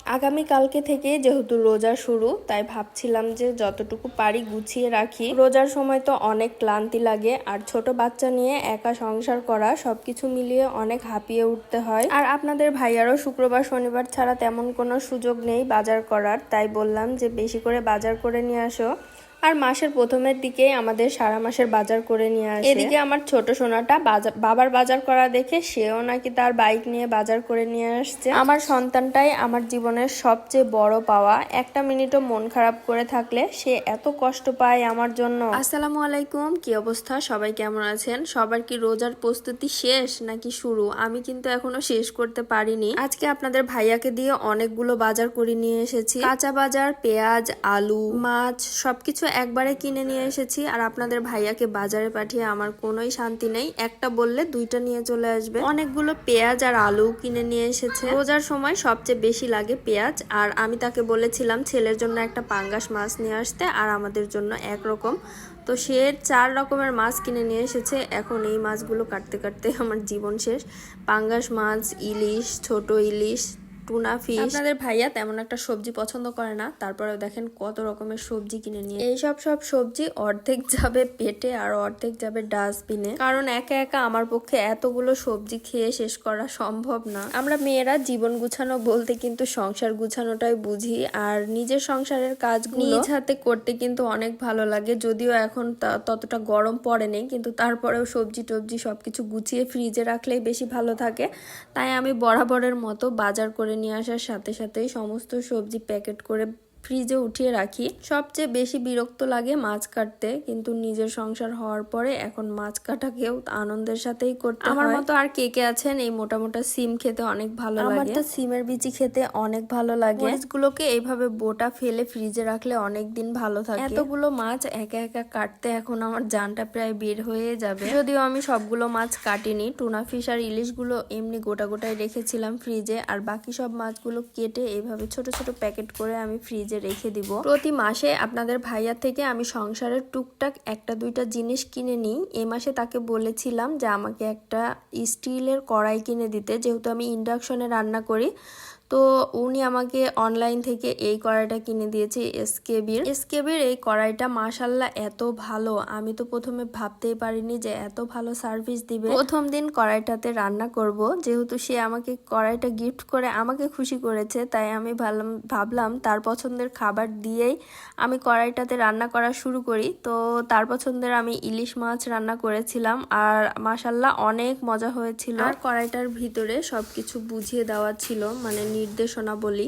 আগামীকালকে থেকে যেহেতু রোজা শুরু, তাই ভাবছিলাম যে যতটুকু পারি গুছিয়ে রাখি। রোজার সময় তো অনেক ক্লান্তি লাগে, আর ছোট বাচ্চা নিয়ে একা সংসার করা সবকিছু মিলিয়ে অনেক হাঁপিয়ে উঠতে হয়। আর আপনাদের ভাইয়ারও শুক্রবার শনিবার ছাড়া তেমন কোনো সুযোগ নেই বাজার করার, তাই বললাম যে বেশি করে বাজার করে নিয়ে আসো। আর মাসের প্রথমের দিকে আমাদের সারা মাসের বাজার করে নিয়ে আসে। এদিকে আমার ছোট সোনাটা বাবার বাজার করা দেখে সেও নাকি তার বাইক নিয়ে বাজার করে নিয়ে আসছে। আমার সন্তানটাই আমার জীবনের সবচেয়ে বড় পাওয়া। একটা মিনিটও মন খারাপ করে থাকলে সে এত কষ্ট পায় আমার জন্য। আসসালামু আলাইকুম, কি অবস্থা? সবাই কেমন আছেন? সবার কি রোজার প্রস্তুতি শেষ নাকি শুরু? আমি কিন্তু এখনো শেষ করতে পারিনি। আজকে আপনাদের ভাইয়াকে দিয়ে অনেকগুলো বাজার করে নিয়ে এসেছি। কাঁচা বাজার, পেঁয়াজ, আলু, মাছ সবকিছু একবারে কিনে নিয়ে এসেছি। আর আপনাদের ভাইয়াকে বাজারে পাঠিয়ে আমার কোনোই শান্তি নেই। একটা বললে দুইটা নিয়ে চলে আসবে। অনেকগুলো পেঁয়াজ আর আলু কিনে নিয়ে এসেছে। রোজার সময় সবচেয়ে বেশি লাগে পেঁয়াজ। আর আমি তাকে বলেছিলাম ছেলের জন্য একটা পাঙ্গাস মাছ নিয়ে আসতে, আর আমাদের জন্য একরকম। তো সে 4 রকমের মাছ কিনে নিয়ে এসেছে। এখন এই মাছগুলো কাটতে কাটতে আমার জীবন শেষ। পাঙ্গাস মাছ, ইলিশ, ছোট ইলিশ, টুনা ফিশ। আপনাদের ভাইয়া তেমন একটা সবজি পছন্দ করে না, তারপরেও দেখেন কত রকমের সবজি কিনে নিয়ে। এইসব সবজি অর্ধেক যাবে পেটে আর অর্ধেক যাবে ডাস্টবিনে, কারণ একা একা আমার পক্ষে এতগুলো সবজি খেয়ে শেষ করা সম্ভব না। আমরা মেয়েরা জীবন গুছানো বলতে কিন্তু সংসার গুছানোটাই বুঝি, আর নিজের সংসারের কাজগুলো নিজ হাতে করতে কিন্তু অনেক ভালো লাগে। যদিও এখন ততটা গরম পড়েনি, কিন্তু তারপরেও সবজি টবজি সবকিছু গুছিয়ে ফ্রিজে রাখলেই বেশি ভালো থাকে। তাই আমি বরাবরের মতো বাজার করে নিয়ে আসার সাথে সাথেই সমস্ত সবজি প্যাকেট করে ফ্রিজে উঠিয়ে রাখি। সবচেয়ে বেশি বিরক্ত লাগে মাছ কাটতে, কিন্তু নিজের সংসার হওয়ার পরে এখন মাছ কাটাকেও আনন্দের সাথেই করতে হয়। আমার মতো আর কে কে আছেন এই মোটা মোটা সিম খেতে অনেক ভালো লাগে? আমার তো সিমের বিচি খেতে অনেক ভালো লাগে। মরিচগুলোকে এইভাবে বোটা ফেলে ফ্রিজে রাখলে অনেক দিন ভালো থাকে। এতগুলো মাছ একা একা কাটতে এখন আমার জানটা প্রায় বের হয়ে যাবে। যদিও আমি সবগুলো মাছ কাটিনি, টুনা ফিশ আর ইলিশগুলো এমনি গোটা গোটাই রেখেছিলাম ফ্রিজে, আর বাকি সব মাছগুলো কেটে এইভাবে ছোট ছোট প্যাকেট করে আমি ফ্রিজে রেখে দিব। প্রতি মাসে আপনাদের ভাইয়া থেকে আমি সংসারের টুকটাক একটা দুইটা জিনিস কিনে নিই। এই মাসে তাকে বলেছিলাম যে আমাকে একটা স্টিলের কড়াই কিনে দিতে, যেহেতু আমি ইন্ডাকশনে রান্না করি। তো উনি আমাকে অনলাইন থেকে এই কড়াইটা কিনে দিয়েছে এসকেবির এই কড়াইটা মাশাল্লাহ এত ভালো, আমি তো প্রথমে ভাবতেই পারিনি যে এত ভালো সার্ভিস দিবে। প্রথম দিন কড়াইটাতে রান্না করব, যেহেতু সে আমাকে কড়াইটা গিফট করে আমাকে খুশি করেছে, তাই আমি ভাবলাম তার পছন্দের খাবার দিয়েই আমি কড়াইটাতে রান্না করা শুরু করি। তো তার পছন্দের আমি ইলিশ মাছ রান্না করেছিলাম, আর মাশাল্লাহ অনেক মজা হয়েছিল। আর কড়াইটার ভিতরে সবকিছু বুঝিয়ে দেওয়া ছিল, মানে নির্দেশনা বলি।